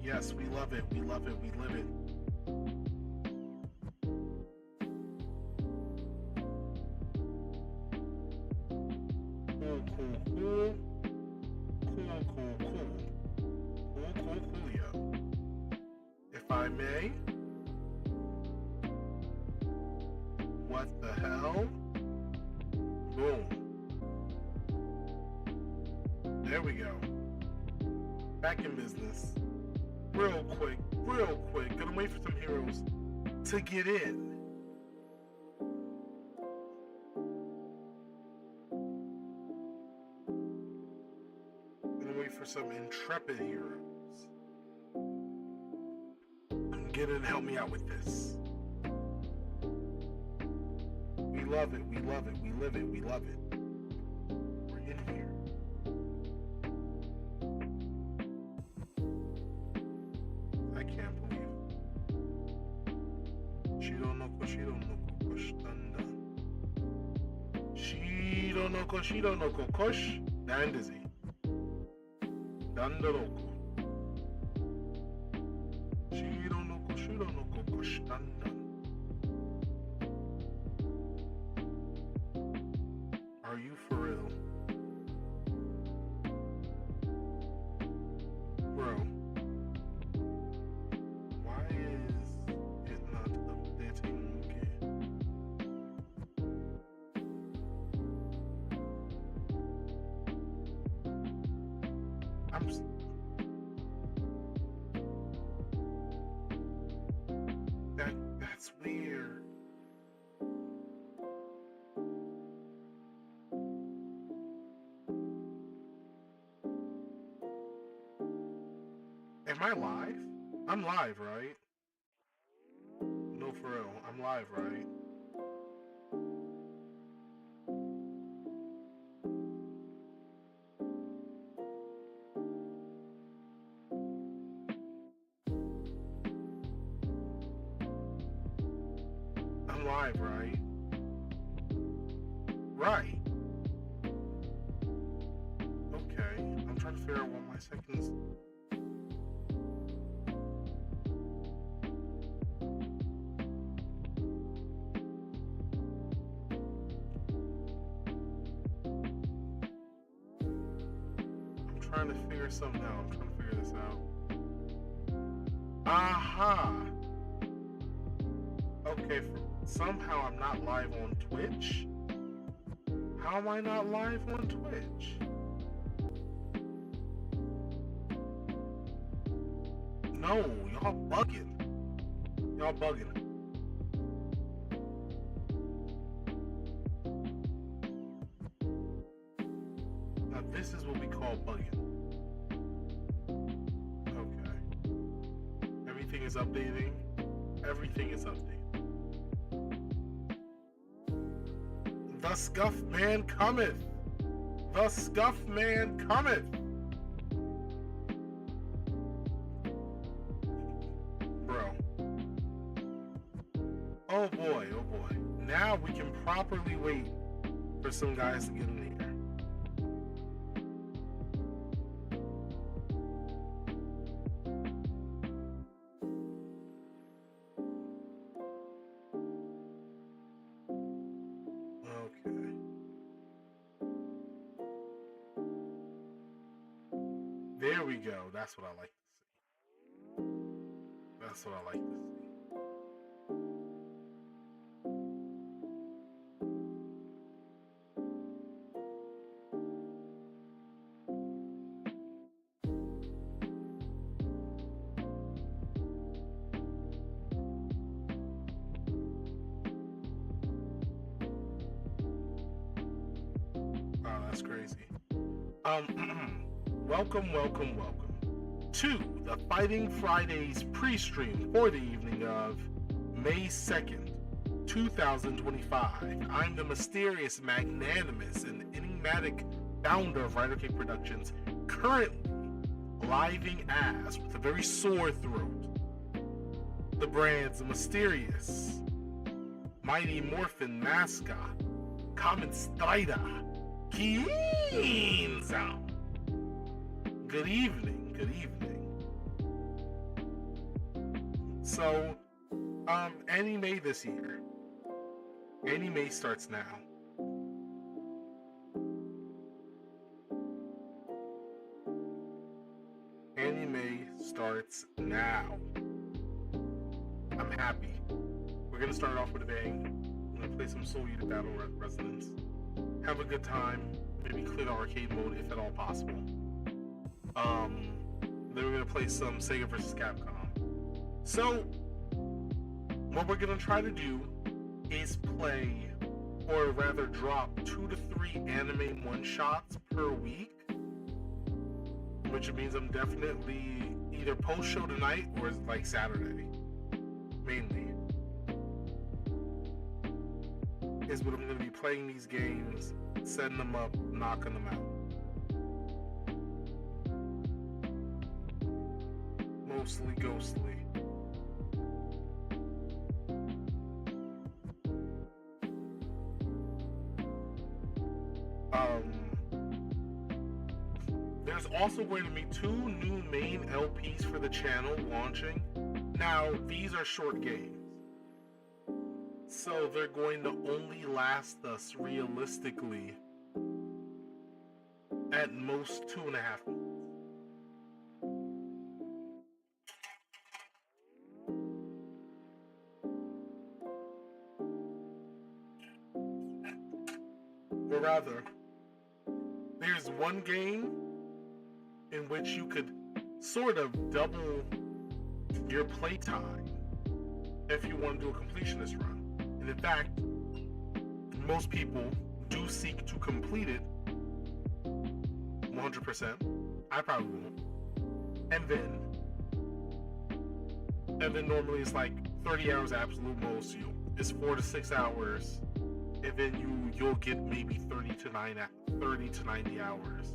Yes, we love it. We love it. We live it. Cool, cool, cool. Cool, cool, cool. Cool, cool, coolio. If I may. What the hell? Boom. There we go. Back in business. Real quick. Gonna wait for some heroes to get in. Gonna wait for some intrepid heroes. Get in and help me out with this. We love it. We love it. We live it. We love it. We're in here. I can't believe it. Shidonoko kosh dandizi. Dandoroko. Shidonoko kosh dandan. Are you for real? Bro. Why is it not updating? That's weird. Am I live? I'm live, right? No, for real. I'm live, right? I'm live, right? Right. Okay. I'm trying to figure out what my seconds. I'm trying to figure something out. I'm trying to figure this out. Aha! Okay, somehow I'm not live on Twitch. How am I not live on Twitch? No, y'all bugging. Y'all bugging. Now this is what we call bugging. Okay. Everything is updating. Everything is updating. The scuff man cometh. The scuff man cometh. Bro. Oh boy, oh boy. Now we can properly wait for some guys to get in here. There we go. That's what I like to see. That's what I like to see. Oh, that's crazy. Welcome to the Fighting Fridays pre-stream for the evening of May 2nd, 2025. I'm the mysterious, magnanimous, and enigmatic founder of Rider Cake Productions, currently living ass with a very sore throat. The brand's mysterious, mighty morphin mascot, Common Strider, Keenza. Good evening, good evening. So, anime this year. Anime starts now. Anime starts now. I'm happy. We're gonna start off with a bang. I'm gonna play some Soul Eater Battle Resonance. Have a good time. Maybe clear the arcade mode if at all possible. Then we're gonna play some Sega vs. Capcom. So, what we're gonna try to do is play, or rather drop 2 to 3 anime one-shots per week, which means I'm definitely either post-show tonight or like Saturday, mainly, is what I'm gonna be playing these games, setting them up, knocking them out. Mostly ghostly. There's also going to be 2 new main LPs for the channel launching. Now, these are short games, so they're going to only last us realistically at most 2.5 minutes. Or rather, there's one game in which you could sort of double your playtime if you want to do a completionist run. And in fact, most people do seek to complete it 100%. I probably won't. And then normally it's like 30 hours absolute most. It's 4 to 6 hours, and then you'll get maybe 30 to 90 hours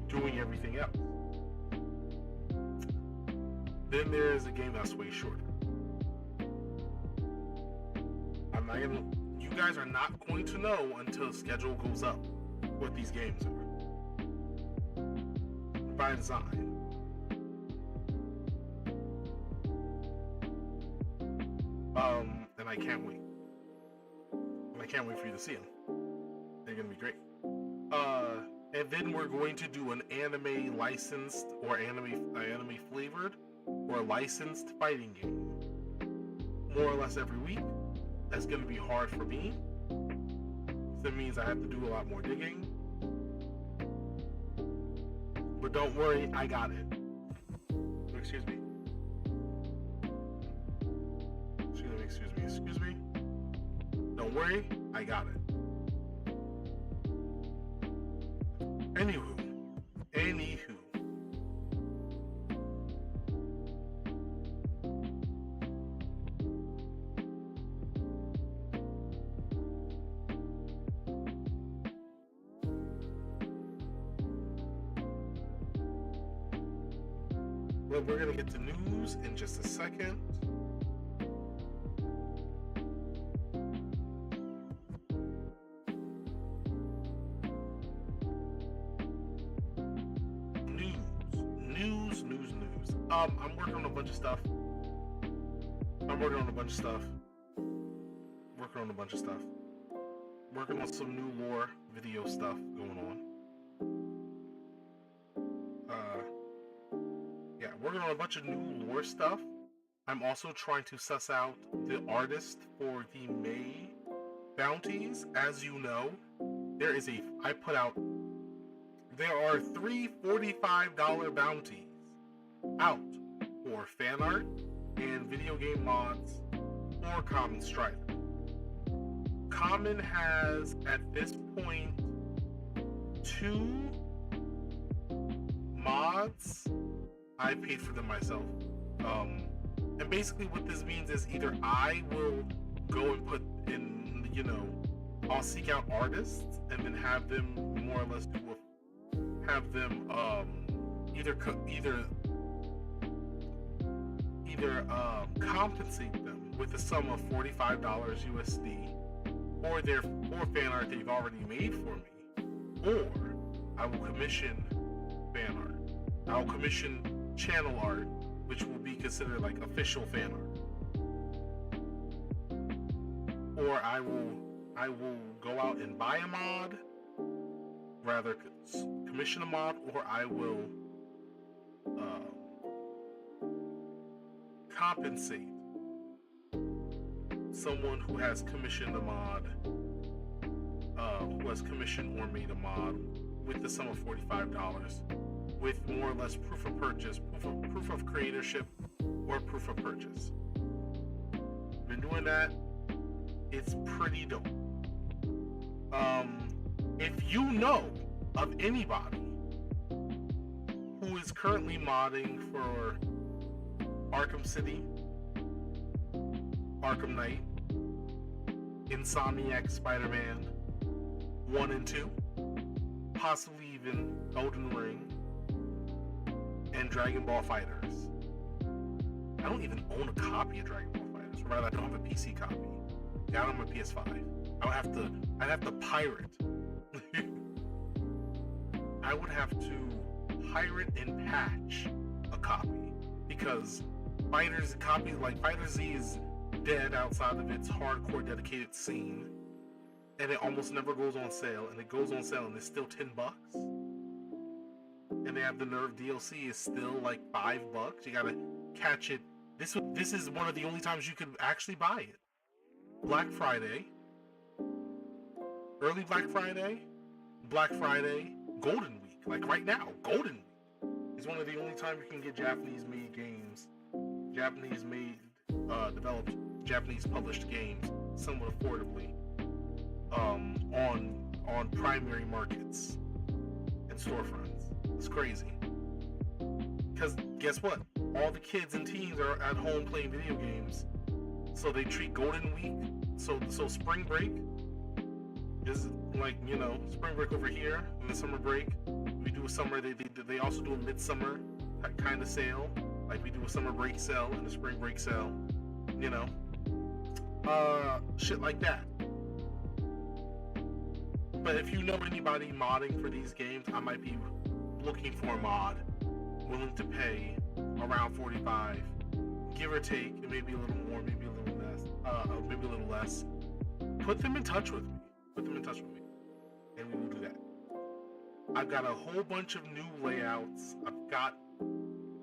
doing everything else. Then there is a game that's way shorter. You guys are not going to know until the schedule goes up what these games are. By design. And I can't wait. And I can't wait for you to see them. They're gonna be great. And then we're going to do an anime licensed or anime flavored or licensed fighting game. More or less every week. That's going to be hard for me. So that means I have to do a lot more digging. But don't worry, I got it. Excuse me. Excuse me. Don't worry, I got it. Anywho. Well, we're gonna get to news in just a second. News. I'm working on a bunch of stuff. Working on some new lore video stuff going on. Working on a bunch of new lore stuff. I'm also trying to suss out the artist for the May bounties. As you know, there are 3 $45 bounties out for fan art and video game mods or Common Strider. Common has, at this point, 2 mods. I paid for them myself. And basically what this means is either I will go and put in, I'll seek out artists and then have them more or less either compensate them with a sum of $45 USD for fan art they've already made for me, or I will commission fan art. I'll commission channel art, which will be considered like official fan art. or I will go out and buy a mod, rather commission a mod, or I will compensate someone who has commissioned a mod, who has commissioned or made a mod with the sum of $45, with more or less proof of purchase, proof of creatorship, or proof of purchase. Been doing that. It's pretty dope. If you know of anybody who is currently modding for Arkham City, Arkham Knight, Insomniac Spider-Man 1 and 2, possibly even Elden Ring, and Dragon Ball Fighters. I don't even own a copy of Dragon Ball Fighters, or rather I don't have a PC copy. Got it on my PS5. I'd have to pirate. I would have to pirate and patch a copy, because Fighter Z is dead outside of its hardcore dedicated scene, and it almost never goes on sale, and it goes on sale and it's still $10, and they have the Nerve DLC is still like $5. You gotta catch it. This is one of the only times you could actually buy it. Black Friday, early Black Friday, Golden Week, like right now, Golden Week is one of the only times you can get Japanese-made games, developed, Japanese-published games somewhat affordably, on primary markets and storefronts. It's crazy. Because guess what? All the kids and teens are at home playing video games, so they treat Golden Week. So spring break is like, spring break over here, and the summer break we do a summer. They also do a midsummer kind of sale. Like we do a summer break sale and a spring break sale. Shit like that. But if you know anybody modding for these games, I might be looking for a mod willing to pay around $45, give or take. It may be a little more, maybe a little less. Put them in touch with me. And we will do that. I've got a whole bunch of new layouts. I've got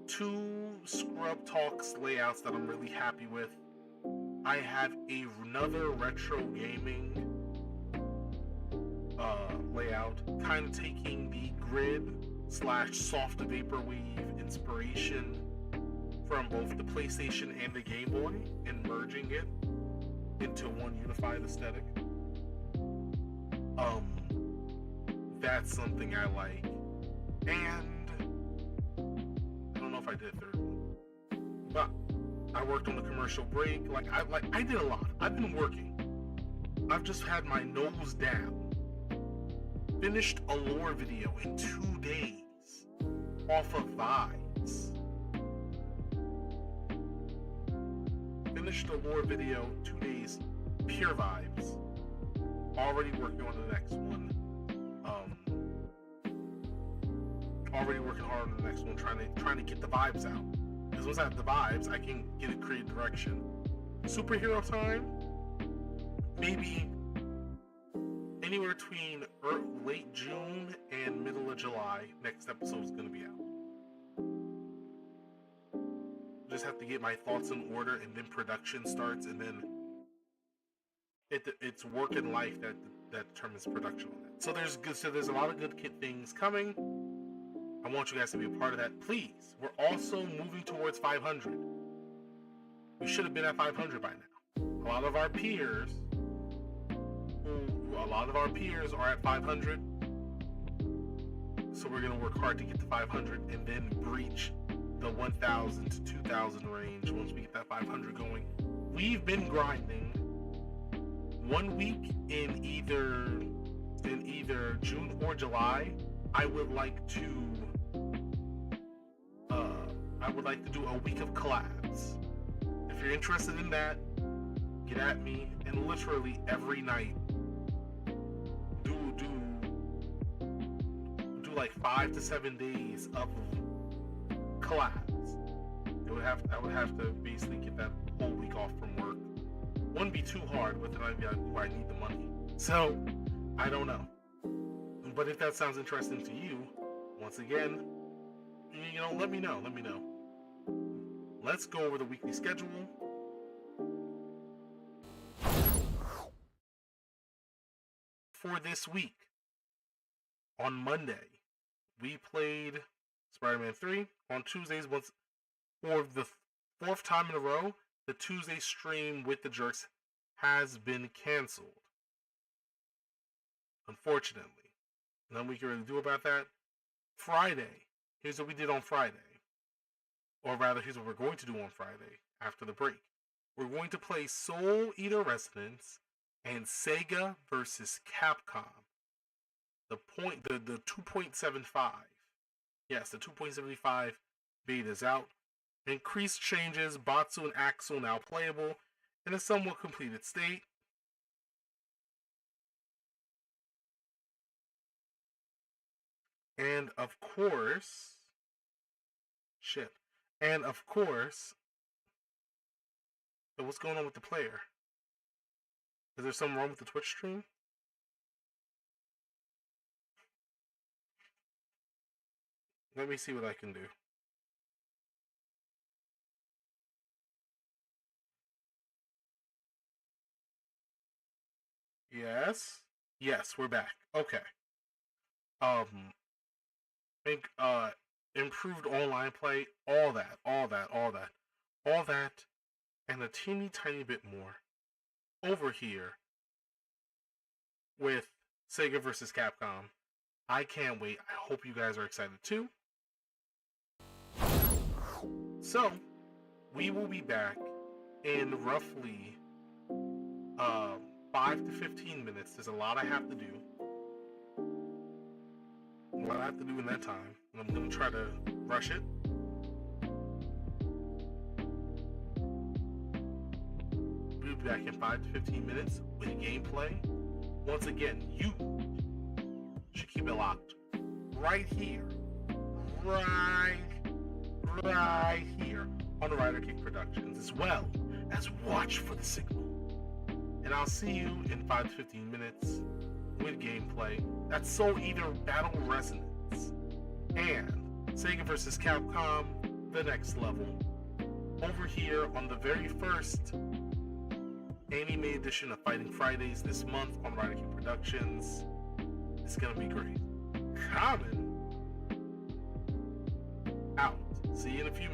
2 Scrub Talks layouts that I'm really happy with. I have another retro gaming layout, kind of taking the grid/soft vaporwave inspiration from both the PlayStation and the Game Boy and merging it into one unified aesthetic. That's something I like. And I don't know if I did a third one, but I worked on the commercial break. I did a lot. I've been working. I've just had my nose down. Finished a lore video in 2 days off of Vibes. Finished a lore video 2 days, pure Vibes. Already working on the next one. Already working hard on the next one, trying to get the vibes out. Because once I have the vibes, I can get a creative direction. Superhero time, maybe anywhere between late June and middle of July. Next episode is going to be out. Just have to get my thoughts in order, and then production starts, and then it's work and life that determines production on that. So there's a lot of good things coming. I want you guys to be a part of that. Please, we're also moving towards 500. We should have been at 500 by now. A lot of our peers are at 500. So we're going to work hard to get to 500 and then breach the 1,000 to 2,000 range once we get that 500 going. We've been grinding 1 week in either June or July. I would like to do a week of collabs. If you're interested in that, get at me. And literally every night, do like 5 to 7 days of collabs. I would have to basically get that whole week off from work wouldn't be too hard with an idea where I need the money. So, I don't know. But if that sounds interesting to you, once again, let me know. Let's go over the weekly schedule. For this week, on Monday, we played Spider-Man 3. On Tuesdays, for the fourth time in a row, the Tuesday stream with the Jerks has been canceled. Unfortunately. Nothing we can really do about that. Friday, here's what we did on Friday. Or rather, here's what we're going to do on Friday after the break. We're going to play Soul Eater Resonance and Sega versus Capcom. The 2.75. Yes, the 2.75 beta is out. Increased changes, Batsu and Axel now playable in a somewhat completed state. And of course, what's going on with the player? Is there something wrong with the Twitch stream? Let me see what I can do. Yes, we're back. Okay. Improved online play, all that, and a teeny tiny bit more over here with Sega vs. Capcom. I can't wait. I hope you guys are excited too. So, we will be back in roughly 5 to 15 minutes. There's a lot I have to do. What I have to do in that time, and I'm going to try to rush it. We'll be back in 5 to 15 minutes with gameplay. Once again, you should keep it locked right here on Rider Kick Productions, as well as watch for the signal. And I'll see you in 5 to 15 minutes with gameplay. That's Soul Eater Battle Resonance and Sega vs. Capcom, the next level. Over here on the very first anime edition of Fighting Fridays this month on Rider King Productions. It's gonna be great. Coming out. See you in a few minutes.